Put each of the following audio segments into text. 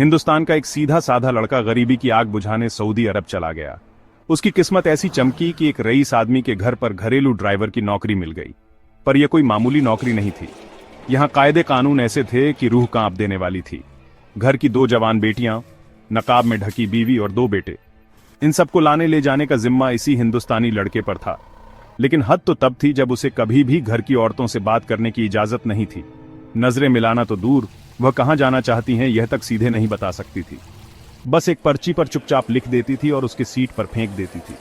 हिंदुस्तान का एक सीधा साधा लड़का गरीबी की आग बुझाने सऊदी अरब चला गया। उसकी किस्मत ऐसी चमकी कि एक रईस आदमी के घर पर घरेलू ड्राइवर की नौकरी मिल गई। पर यह कोई मामूली नौकरी नहीं थी। यहाँ कायदे कानून ऐसे थे कि रूह कांप देने वाली थी। घर की 2 जवान बेटियां, नकाब में ढकी बीवी और 2 बेटे, इन सबको लाने ले जाने का जिम्मा इसी हिंदुस्तानी लड़के पर था। लेकिन हद तो तब थी जब उसे कभी भी घर की औरतों से बात करने की इजाजत नहीं थी। नजरें मिलाना तो दूर, वह कहां जाना चाहती हैं यह तक सीधे नहीं बता सकती थी। बस एक पर्ची पर चुपचाप लिख देती थी और उसके सीट पर फेंक देती थी,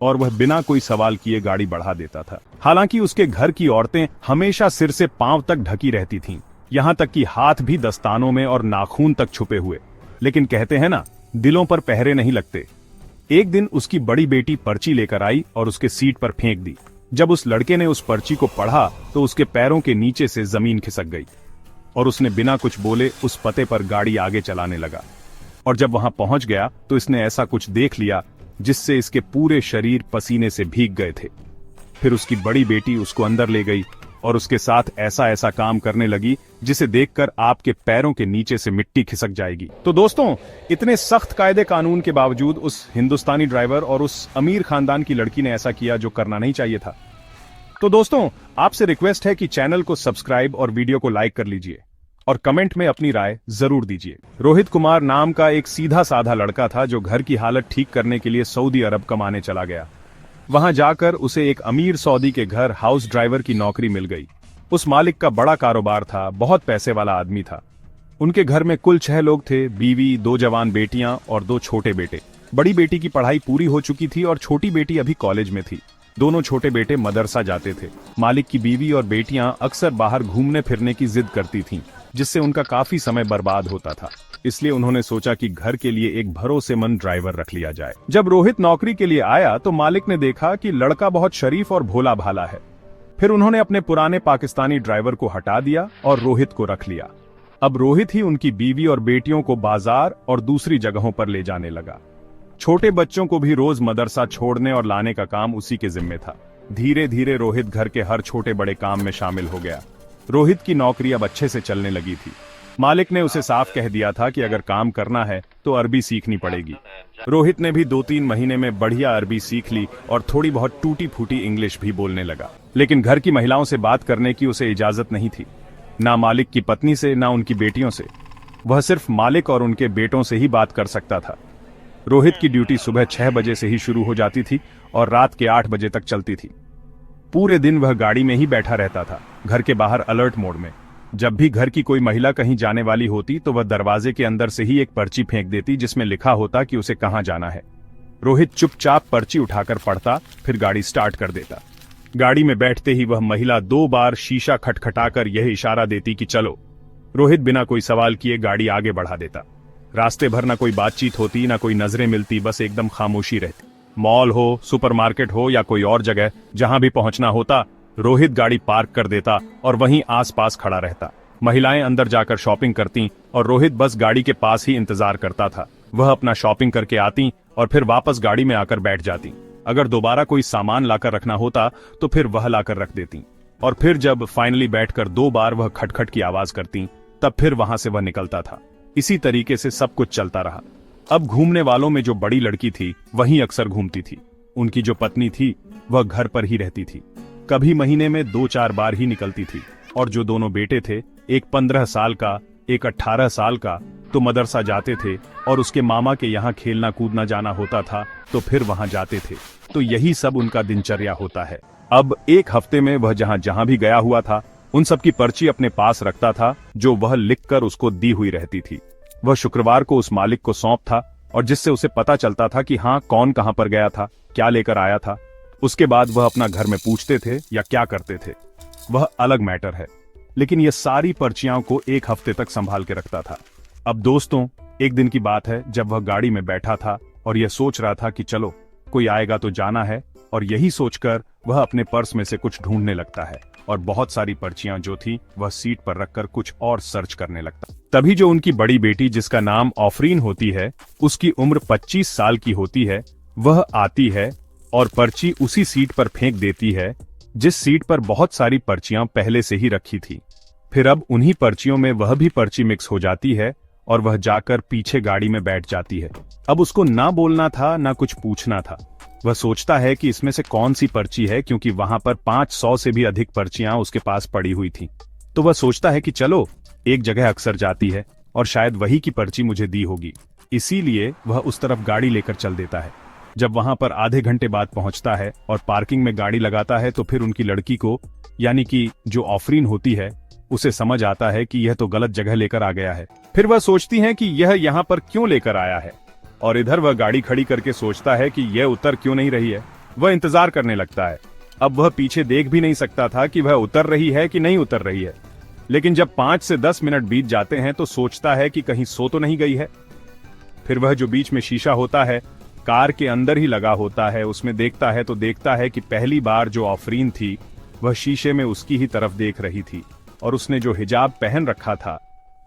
और वह बिना कोई सवाल किए गाड़ी बढ़ा देता था। हालांकि उसके घर की औरतें हमेशा सिर से पांव तक ढकी रहती थीं, यहां तक कि हाथ भी दस्तानों में और नाखून तक छुपे हुए। लेकिन कहते हैं ना, दिलों पर पहरे नहीं लगते। एक दिन उसकी बड़ी बेटी पर्ची लेकर आई और उसके सीट पर फेंक दी। जब उस लड़के ने उस पर्ची को पढ़ा तो उसके पैरों के नीचे से जमीन खिसक गई और उसने बिना कुछ बोले उस पते पर गाड़ी आगे चलाने लगा। और जब वहां पहुंच गया तो इसने ऐसा कुछ देख लिया जिससे इसके पूरे शरीर पसीने से भीग गए थे। फिर उसकी बड़ी बेटी उसको अंदर ले गई और उसके साथ ऐसा ऐसा काम करने लगी जिसे देखकर आपके पैरों के नीचे से मिट्टी खिसक जाएगी। तो दोस्तों, इतने सख्त कायदे कानून के बावजूद उस हिंदुस्तानी ड्राइवर और उस अमीर खानदान की लड़की ने ऐसा किया जो करना नहीं चाहिए था। तो दोस्तों, आपसे रिक्वेस्ट है कि चैनल को सब्सक्राइब और वीडियो को लाइक कर लीजिए और कमेंट में अपनी राय जरूर दीजिए। रोहित कुमार नाम का एक सीधा साधा लड़का था जो घर की हालत ठीक करने के लिए सऊदी अरब कमाने चला गया। वहां जाकर उसे एक अमीर सऊदी के घर हाउस ड्राइवर की नौकरी मिल गई। उस मालिक का बड़ा कारोबार था, बहुत पैसे वाला आदमी था। उनके घर में कुल 6 लोग थे, बीवी, 2 जवान बेटियां और 2 छोटे बेटे। बड़ी बेटी की पढ़ाई पूरी हो चुकी थी और छोटी बेटी अभी कॉलेज में थी। दोनों छोटे बेटे मदरसा जाते थे। मालिक की बीवी और बेटियां अक्सर बाहर घूमने फिरने की जिद करती थीं, जिससे उनका काफी समय बर्बाद होता था। इसलिए उन्होंने सोचा कि घर के लिए एक भरोसेमंद ड्राइवर रख लिया जाए। जब रोहित नौकरी के लिए आया तो मालिक ने देखा कि लड़का बहुत शरीफ और भोला भाला है। फिर उन्होंने अपने पुराने पाकिस्तानी ड्राइवर को हटा दिया और रोहित को रख लिया। अब रोहित ही उनकी बीवी और बेटियों को बाजार और दूसरी जगहों पर ले जाने लगा। छोटे बच्चों को भी रोज मदरसा छोड़ने और लाने का काम उसी के जिम्मे था। धीरे धीरे रोहित घर के हर छोटे बड़े काम में शामिल हो गया। रोहित की नौकरी अब अच्छे से चलने लगी थी। मालिक ने उसे साफ कह दिया था कि अगर काम करना है तो अरबी सीखनी पड़ेगी। रोहित ने भी 2-3 महीने में बढ़िया अरबी सीख ली और थोड़ी बहुत टूटी फूटी इंग्लिश भी बोलने लगा। लेकिन घर की महिलाओं से बात करने की उसे इजाजत नहीं थी, ना मालिक की पत्नी से, ना उनकी बेटियों से। वह सिर्फ मालिक और उनके बेटों से ही बात कर सकता था। रोहित की ड्यूटी सुबह 6 बजे से ही शुरू हो जाती थी और रात के 8 बजे तक चलती थी। पूरे दिन वह गाड़ी में ही बैठा रहता था, घर के बाहर अलर्ट मोड में। जब भी घर की कोई महिला कहीं जाने वाली होती तो वह दरवाजे के अंदर से ही एक पर्ची फेंक देती जिसमें लिखा होता कि उसे कहां जाना है। रोहित चुपचाप पर्ची उठाकर पढ़ता, फिर गाड़ी स्टार्ट कर देता। गाड़ी में बैठते ही वह महिला 2 बार शीशा खटखटाकर यह इशारा देती कि चलो। रोहित बिना कोई सवाल किए गाड़ी आगे बढ़ा देता। रास्ते भर ना कोई बातचीत होती, ना कोई नजरें मिलती, बस एकदम खामोशी रहती। मॉल हो, सुपरमार्केट हो या कोई और जगह, जहां भी पहुंचना होता, रोहित गाड़ी पार्क कर देता और वहीं आसपास खड़ा रहता। महिलाएं अंदर जाकर शॉपिंग करती और रोहित बस गाड़ी के पास ही इंतजार करता था। वह अपना शॉपिंग करके आती और फिर वापस गाड़ी में आकर बैठ जाती। अगर दोबारा कोई सामान लाकर रखना होता तो फिर वह लाकर रख देती। और फिर जब फाइनली बैठकर 2 बार वह खटखट की आवाज करती, तब फिर वहां से वह निकलता था। इसी तरीके से सब कुछ चलता रहा। अब घूमने वालों में जो बड़ी लड़की थी वहीं अक्सर घूमती थी। उनकी जो पत्नी थी वह घर पर ही रहती थी। कभी महीने में 2-4 बार ही निकलती थी। और जो दोनों बेटे थे, एक 15 साल का, एक 18 साल का, तो मदरसा जाते थे और उसके मामा के यहाँ खेलना कूदना जाना होता था तो फिर वहां जाते थे। तो यही सब उनका दिनचर्या होता है। अब एक हफ्ते में वह जहां जहां भी गया हुआ था उन सब की पर्ची अपने पास रखता था, जो वह लिखकर उसको दी हुई रहती थी। वह शुक्रवार को उस मालिक को सौंप था और जिससे उसे पता चलता था कि हाँ, कौन कहां पर गया था, क्या लेकर आया था। उसके बाद वह अपना घर में पूछते थे या क्या करते थे, वह अलग मैटर है। लेकिन यह सारी पर्चियां को 1 हफ्ते तक संभाल के रखता था। अब दोस्तों, एक दिन की बात है जब वह गाड़ी में बैठा था और यह सोच रहा था कि चलो, कोई आएगा तो जाना है, और यही सोचकर वह अपने पर्स में से कुछ ढूंढने लगता है और बहुत सारी पर्चियां जो थी वह सीट पर रखकर कुछ और सर्च करने लगता। तभी जो उनकी बड़ी बेटी, जिसका नाम आफरीन होती है, उसकी उम्र 25 साल की होती है, वह आती है और पर्ची उसी सीट पर फेंक देती है जिस सीट पर बहुत सारी पर्चियां पहले से ही रखी थी। फिर अब उन्हीं पर्चियों में वह भी पर्ची मिक्स हो जाती है और वह जाकर पीछे गाड़ी में बैठ जाती है। अब उसको ना बोलना था ना कुछ पूछना था। वह सोचता है कि इसमें से कौन सी पर्ची है, क्योंकि वहां पर 500 से भी अधिक पर्चियां उसके पास पड़ी हुई थी। तो वह सोचता है कि चलो, एक जगह अक्सर जाती है और शायद वही की पर्ची मुझे दी होगी। इसीलिए वह उस तरफ गाड़ी लेकर चल देता है। जब वहां पर आधे घंटे बाद पहुंचता है और पार्किंग में गाड़ी लगाता है, तो फिर उनकी लड़की को, यानी कि जो ऑफरीन होती है, उसे समझ आता है कि यह तो गलत जगह लेकर आ गया है। फिर वह सोचती है कि यह यहाँ पर क्यों लेकर आया है, और इधर वह गाड़ी खड़ी करके सोचता है कि यह उतर क्यों नहीं रही है। वह इंतजार करने लगता है। अब वह पीछे देख भी नहीं सकता था कि वह उतर रही है कि नहीं उतर रही है। लेकिन जब 5 से 10 मिनट बीत जाते हैं तो सोचता है कि कहीं सो तो नहीं गई है। फिर वह जो बीच में शीशा होता है, कार के अंदर ही लगा होता है, उसमें देखता है तो देखता है कि पहली बार जो ऑफरीन थी वह शीशे में उसकी ही तरफ देख रही थी, और उसने जो हिजाब पहन रखा था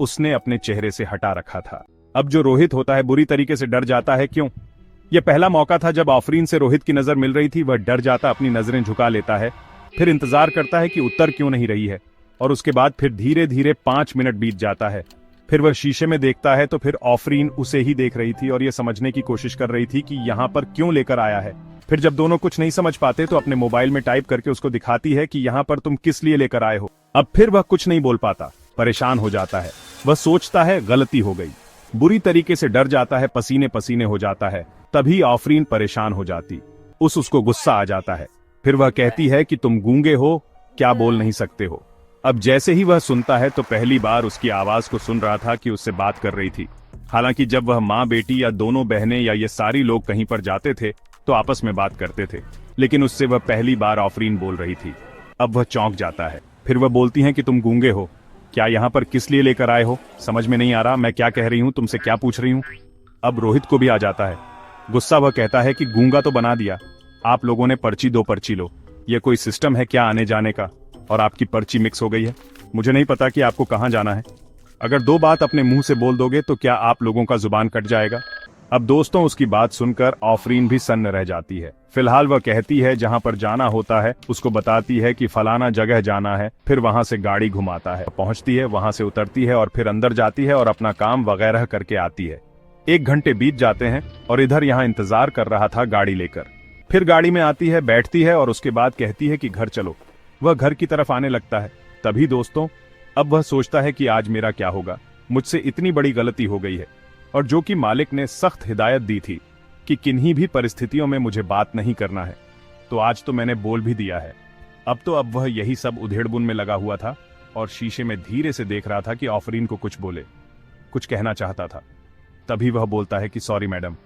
उसने अपने चेहरे से हटा रखा था। अब जो रोहित होता है बुरी तरीके से डर जाता है। क्यों? यह पहला मौका था जब ऑफरीन से रोहित की नजर मिल रही थी। वह डर जाता, अपनी नजरें झुका लेता है, फिर इंतजार करता है कि उतर क्यों नहीं रही है, और उसके बाद फिर धीरे धीरे 5 मिनट बीत जाता है। फिर वह शीशे में देखता है तो फिर ऑफरीन उसे ही देख रही थी और यह समझने की कोशिश कर रही थी कि यहाँ पर क्यों लेकर आया है। फिर जब दोनों कुछ नहीं समझ पाते तो अपने मोबाइल में टाइप करके उसको दिखाती है कि यहाँ पर तुम किस लिए लेकर आए हो। अब फिर वह कुछ नहीं बोल पाता, परेशान हो जाता है। वह सोचता है गलती हो गई, बुरी तरीके से डर जाता है, पसीने पसीने हो जाता है। तभी ऑफरीन परेशान हो जाती, उसको गुस्सा आ जाता है। फिर वह कहती है कि तुम गूंगे हो, क्या बोल नहीं सकते हो। अब जैसे ही वह सुनता है तो पहली बार उसकी आवाज को सुन रहा था कि उससे बात कर रही थी। हालांकि जब वह माँ बेटी या दोनों बहनें या ये सारी लोग कहीं पर जाते थे तो आपस में बात करते थे, लेकिन उससे वह पहली बार ऑफरीन बोल रही थी। अब वह चौंक जाता है। फिर वह बोलती है कि तुम गूंगे हो, क्या यहाँ पर किस लिए लेकर आए हो? समझ में नहीं आ रहा मैं क्या कह रही हूँ, तुमसे क्या पूछ रही हूँ। अब रोहित को भी आ जाता है गुस्सा। वह कहता है कि गूंगा तो बना दिया, आप लोगों ने पर्ची दो पर्ची लो, ये कोई सिस्टम है क्या आने जाने का? और आपकी पर्ची मिक्स हो गई है। मुझे नहीं पता कि आपको कहाँ जाना है। अगर 2 बात अपने मुंह से बोल दोगे तो क्या आप लोगों का जुबान कट जाएगा? अब दोस्तों, उसकी बात सुनकर ऑफरीन भी सन्न रह जाती है। फिलहाल वह कहती है जहां पर जाना होता है उसको बताती है कि फलाना जगह जाना है। फिर वहां से गाड़ी घुमाता है, पहुंचती है, वहां से उतरती है और फिर अंदर जाती है और अपना काम वगैरह करके आती है। 1 घंटे बीत जाते हैं और इधर यहाँ इंतजार कर रहा था गाड़ी लेकर। फिर गाड़ी में आती है, बैठती है और उसके बाद कहती है कि घर चलो। वह घर की तरफ आने लगता है। तभी दोस्तों, अब वह सोचता है कि आज मेरा क्या होगा, मुझसे इतनी बड़ी गलती हो गई है, और जो कि मालिक ने सख्त हिदायत दी थी कि किन्हीं भी परिस्थितियों में मुझे बात नहीं करना है, तो आज तो मैंने बोल भी दिया है। अब वह यही सब उधेड़बुन में लगा हुआ था और शीशे में धीरे से देख रहा था कि ऑफरीन को कुछ बोले, कुछ कहना चाहता था। तभी वह बोलता है कि सॉरी मैडम,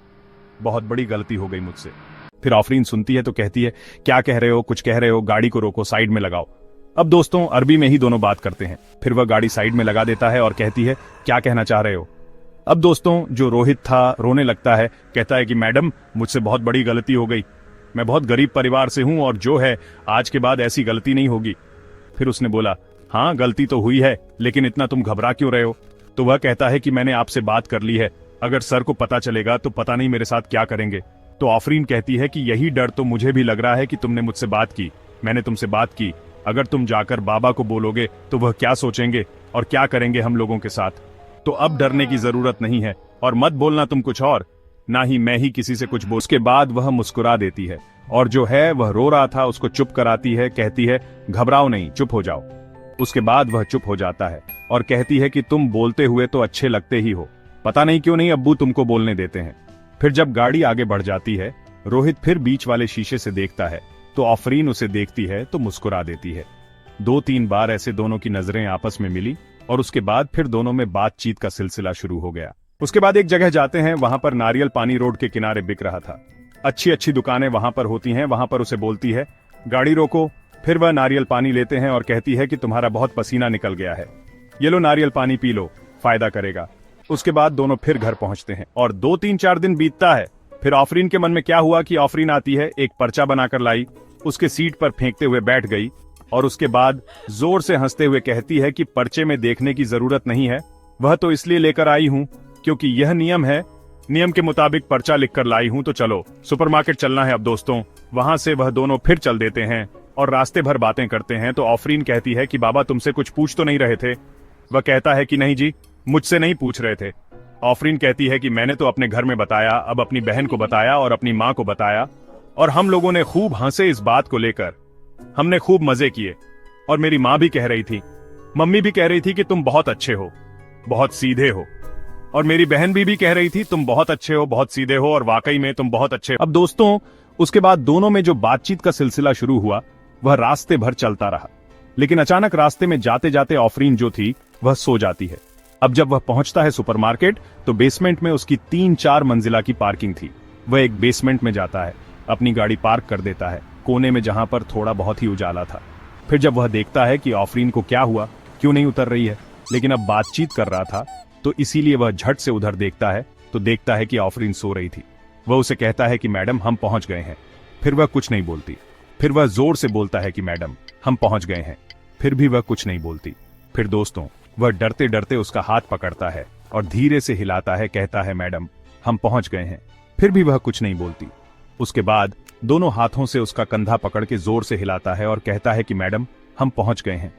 बहुत बड़ी गलती हो गई मुझसे। फिर ऑफरीन सुनती है तो कहती है क्या कह रहे हो, कुछ कह रहे हो, गाड़ी को रोको, साइड में लगाओ। अब दोस्तों, अरबी में ही दोनों बात करते हैं। फिर वह गाड़ी साइड में लगा देता है और कहती है क्या कहना चाह रहे हो। अब दोस्तों, जो रोहित था रोने लगता है, कहता है कि मैडम मुझसे बहुत बड़ी गलती हो गई, मैं बहुत गरीब परिवार से हूं और जो है आज के बाद ऐसी गलती नहीं होगी। फिर उसने बोला हाँ गलती तो हुई है, लेकिन इतना तुम घबरा क्यों रहे हो? तो वह कहता है कि मैंने आपसे बात कर ली है, अगर सर को पता चलेगा तो पता नहीं मेरे साथ क्या करेंगे। तो ऑफरीन कहती है कि यही डर तो मुझे भी लग रहा है कि तुमने मुझसे बात की, मैंने तुमसे बात की, अगर तुम जाकर बाबा को बोलोगे तो वह क्या सोचेंगे और क्या करेंगे हम लोगों के साथ। तो अब डरने की जरूरत नहीं है, और मत बोलना तुम कुछ और, ना ही मैं ही किसी से कुछ बोल। उसके बाद वह मुस्कुरा देती है और जो है वह रो रहा था उसको चुप कराती है, कहती है घबराओ नहीं, चुप हो जाओ। उसके बाद वह चुप हो जाता है और कहती है कि तुम बोलते हुए तो अच्छे लगते ही हो, पता नहीं क्यों नहीं अब्बू तुमको बोलने देते हैं। फिर जब गाड़ी आगे बढ़ जाती है, रोहित फिर बीच वाले शीशे से देखता है तो ऑफरीन उसे देखती है तो मुस्कुरा देती है। 2-3 बार ऐसे दोनों की नजरें आपस में मिली और उसके बाद फिर दोनों में बातचीत का सिलसिला शुरू हो गया। उसके बाद एक जगह जाते हैं, वहां पर नारियल पानी रोड के किनारे बिक रहा था। अच्छी अच्छी दुकानें वहां पर होती हैं। वहां पर उसे बोलती है गाड़ी रोको। फिर वह नारियल पानी लेते हैं और कहती है कि तुम्हारा बहुत पसीना निकल गया है, ये लो नारियल पानी पी लो, फायदा करेगा। उसके बाद दोनों फिर घर पहुंचते हैं और 2-3-4 दिन बीतता है। फिर ऑफरीन के मन में क्या हुआ कि ऑफरीन आती है, एक पर्चा बनाकर लाई, उसके सीट पर फेंकते हुए बैठ गई और उसके बाद जोर से हंसते हुए कहती है कि पर्चे में देखने की जरूरत नहीं है, वह तो इसलिए लेकर आई हूं क्योंकि यह नियम है, नियम के मुताबिक पर्चा लिखकर लाई हूं, तो चलो सुपरमार्केट चलना है अब दोस्तों। वहां से वह दोनों फिर चल देते हैं और रास्ते भर बातें करते हैं। तो ऑफरीन कहती है कि बाबा तुमसे कुछ पूछ तो नहीं रहे थे? वह कहता है कि नहीं जी, मुझसे नहीं पूछ रहे थे, ऑफरीन कहती है कि मैंने तो अपने घर में बताया, अब अपनी बहन को बताया और अपनी माँ को बताया, और हम लोगों ने खूब हंसे इस बात को लेकर। हमने खूब मजे किए, और मेरी माँ भी कह रही थी, मम्मी भी कह रही थी कि तुम बहुत अच्छे हो, बहुत सीधे हो, और मेरी बहन भी कह रही थी तुम बहुत अच्छे हो, बहुत सीधे हो, और वाकई में तुम बहुत अच्छे हो। अब दोस्तों, उसके बाद दोनों में जो बातचीत का सिलसिला शुरू हुआ वह रास्ते भर चलता रहा, लेकिन अचानक रास्ते में जाते जाते ऑफरीन जो थी वह सो जाती है। अब जब वह पहुंचता है सुपरमार्केट तो बेसमेंट में उसकी 3-4 मंजिला की पार्किंग थी। वह एक बेसमेंट में जाता है, अपनी गाड़ी पार्क कर देता है कोने में जहां पर थोड़ा बहुत ही उजाला था। फिर जब वह देखता है कि ऑफरीन को क्या हुआ, क्यों नहीं उतर रही है, लेकिन अब बातचीत कर रहा था तो इसीलिए वह झट से उधर देखता है तो देखता है कि ऑफरीन सो रही थी। वह उसे कहता है कि मैडम हम पहुंच गए हैं। फिर वह कुछ नहीं बोलती। फिर वह जोर से बोलता है कि मैडम हम पहुंच गए हैं। फिर भी वह कुछ नहीं बोलती। फिर दोस्तों, वह डरते डरते उसका हाथ पकड़ता है और धीरे से हिलाता है, कहता है मैडम हम पहुंच गए हैं। फिर भी वह कुछ नहीं बोलती। उसके बाद दोनों हाथों से उसका कंधा पकड़ के जोर से हिलाता है और कहता है कि मैडम हम पहुंच गए हैं।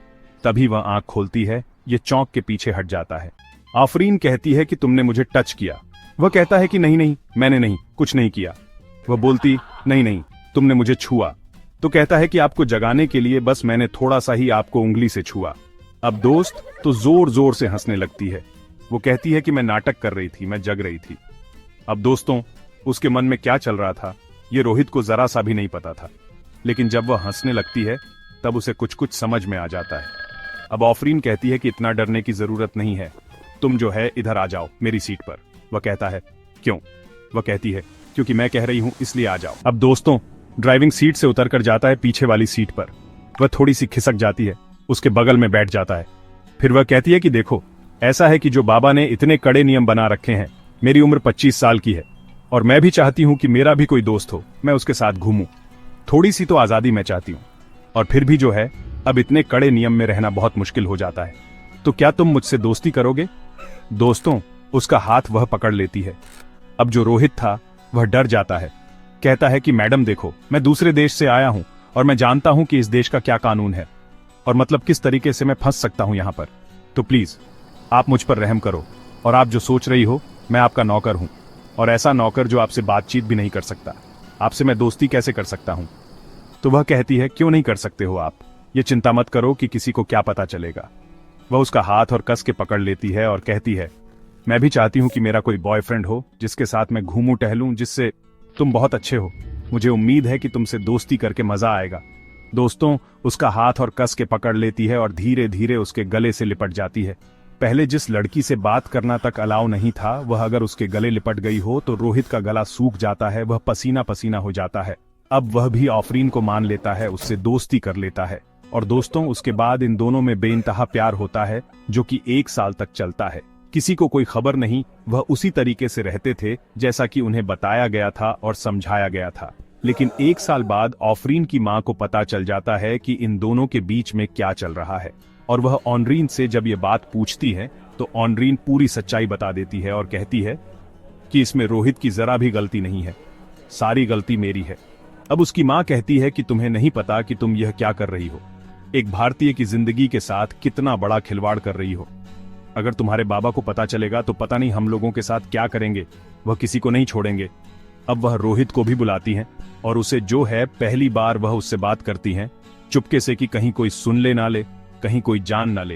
तभी वह आंख खोलती है, ये चौंक के पीछे हट जाता है। आफरीन कहती है कि तुमने मुझे टच किया। वह कहता है कि नहीं नहीं, मैंने नहीं, कुछ नहीं किया। वह बोलती नहीं नहीं, तुमने मुझे छुआ। तो कहता है कि आपको जगाने के लिए बस मैंने थोड़ा सा ही आपको उंगली से छुआ। अब दोस्त तो जोर जोर से हंसने लगती है। वो कहती है कि मैं नाटक कर रही थी, मैं जग रही थी। अब दोस्तों, उसके मन में क्या चल रहा था ये रोहित को जरा सा भी नहीं पता था, लेकिन जब वह हंसने लगती है तब उसे कुछ कुछ समझ में आ जाता है। अब ऑफरीन कहती है कि इतना डरने की जरूरत नहीं है, तुम जो है इधर आ जाओ मेरी सीट पर। वह कहता है क्यों? वह कहती है क्योंकि मैं कह रही हूं इसलिए आ जाओ। अब दोस्तों, ड्राइविंग सीट से उतरकर जाता है पीछे वाली सीट पर। वह थोड़ी सी खिसक जाती है, उसके बगल में बैठ जाता है। फिर वह कहती है कि देखो, ऐसा है कि जो बाबा ने इतने कड़े नियम बना रखे हैं, मेरी उम्र 25 साल की है और मैं भी चाहती हूं कि मेरा भी कोई दोस्त हो, मैं उसके साथ घूमूं। थोड़ी सी तो आजादी मैं चाहती हूं, और फिर भी जो है अब इतने कड़े नियम में रहना बहुत मुश्किल हो जाता है। तो क्या तुम मुझसे दोस्ती करोगे? दोस्तों, उसका हाथ वह पकड़ लेती है। अब जो रोहित था वह डर जाता है, कहता है कि मैडम देखो, मैं दूसरे देश से आया हूं और मैं जानता हूं कि इस देश का क्या कानून है और मतलब किस तरीके से मैं फंस सकता हूं यहां पर। तो प्लीज आप मुझ पर रहम करो, और आप जो सोच रही हो मैं आपका नौकर हूं, और ऐसा नौकर जो आपसे बातचीत भी नहीं कर सकता, आपसे मैं दोस्ती कैसे कर सकता हूं? तो वह कहती है क्यों नहीं कर सकते हो आप, ये चिंता मत करो कि किसी को क्या पता चलेगा। वह उसका हाथ और कस के पकड़ लेती है और कहती है मैं भी चाहती हूं कि मेरा कोई बॉयफ्रेंड हो जिसके साथ मैं घूमूं टहलूं, जिससे तुम बहुत अच्छे हो, मुझे उम्मीद है कि तुमसे दोस्ती करके मजा आएगा। दोस्तों, उसका हाथ और कस के पकड़ लेती है और धीरे धीरे उसके गले से लिपट जाती है। पहले जिस लड़की से बात करना तक अलाउ नहीं था, वह अगर उसके गले लिपट गई हो तो रोहित का गला सूख जाता है, वह पसीना पसीना हो जाता है। अब वह भी ऑफरीन को मान लेता है, उससे दोस्ती कर लेता है। और दोस्तों, उसके बाद इन दोनों में बेइंतहा प्यार होता है जो कि 1 साल तक चलता है। किसी को कोई खबर नहीं, वह उसी तरीके से रहते थे जैसा कि उन्हें बताया गया था और समझाया गया था। लेकिन 1 साल बाद ऑफरीन की मां को पता चल जाता है कि इन दोनों के बीच में क्या चल रहा है, और वह ऑनरीन से जब ये बात पूछती है तो ऑनरीन पूरी सच्चाई बता देती है और कहती है कि इसमें रोहित की जरा भी गलती नहीं है, सारी गलती मेरी है। अब उसकी मां कहती है कि तुम्हें नहीं पता कि तुम यह क्या कर रही हो, एक भारतीय की जिंदगी के साथ कितना बड़ा खिलवाड़ कर रही हो। अगर तुम्हारे बाबा को पता चलेगा तो पता नहीं हम लोगों के साथ क्या करेंगे, वह किसी को नहीं छोड़ेंगे। अब वह रोहित को भी बुलाती हैं और उसे जो है पहली बार वह उससे बात करती हैं, चुपके से कि कहीं कोई सुन ले ना ले, कहीं कोई जान ना ले।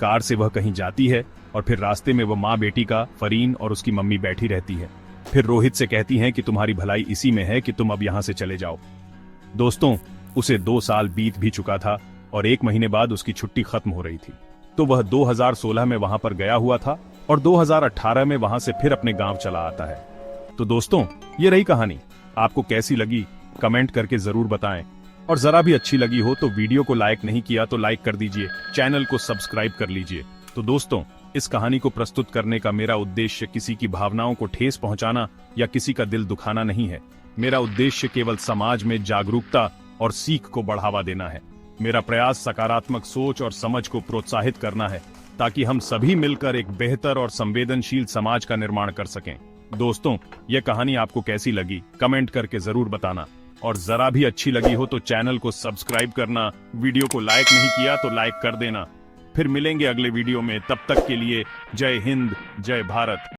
कार से वह कहीं जाती है और फिर रास्ते में वह माँ बेटी का फरीन और उसकी मम्मी बैठी रहती है। फिर रोहित से कहती हैं कि तुम्हारी भलाई इसी में है कि तुम अब यहाँ से चले जाओ। दोस्तों, उसे 2 साल बीत भी चुका था और 1 महीने बाद उसकी छुट्टी खत्म हो रही थी। तो वह 2016 में वहां पर गया हुआ था और 2018 में वहां से फिर अपने गांव चला आता है। तो दोस्तों, ये रही कहानी। आपको कैसी लगी कमेंट करके जरूर बताएं, और जरा भी अच्छी लगी हो तो वीडियो को लाइक नहीं किया तो लाइक कर दीजिए, चैनल को सब्सक्राइब कर लीजिए। तो दोस्तों, इस कहानी को प्रस्तुत करने का मेरा उद्देश्य किसी की भावनाओं को ठेस पहुंचाना या किसी का दिल दुखाना नहीं है। मेरा उद्देश्य केवल समाज में जागरूकता और सीख को बढ़ावा देना है। मेरा प्रयास सकारात्मक सोच और समझ को प्रोत्साहित करना है, ताकि हम सभी मिलकर एक बेहतर और संवेदनशील समाज का निर्माण कर सकें। दोस्तों, यह कहानी आपको कैसी लगी कमेंट करके जरूर बताना, और जरा भी अच्छी लगी हो तो चैनल को सब्सक्राइब करना, वीडियो को लाइक नहीं किया तो लाइक कर देना। फिर मिलेंगे अगले वीडियो में, तब तक के लिए जय हिंद, जय भारत।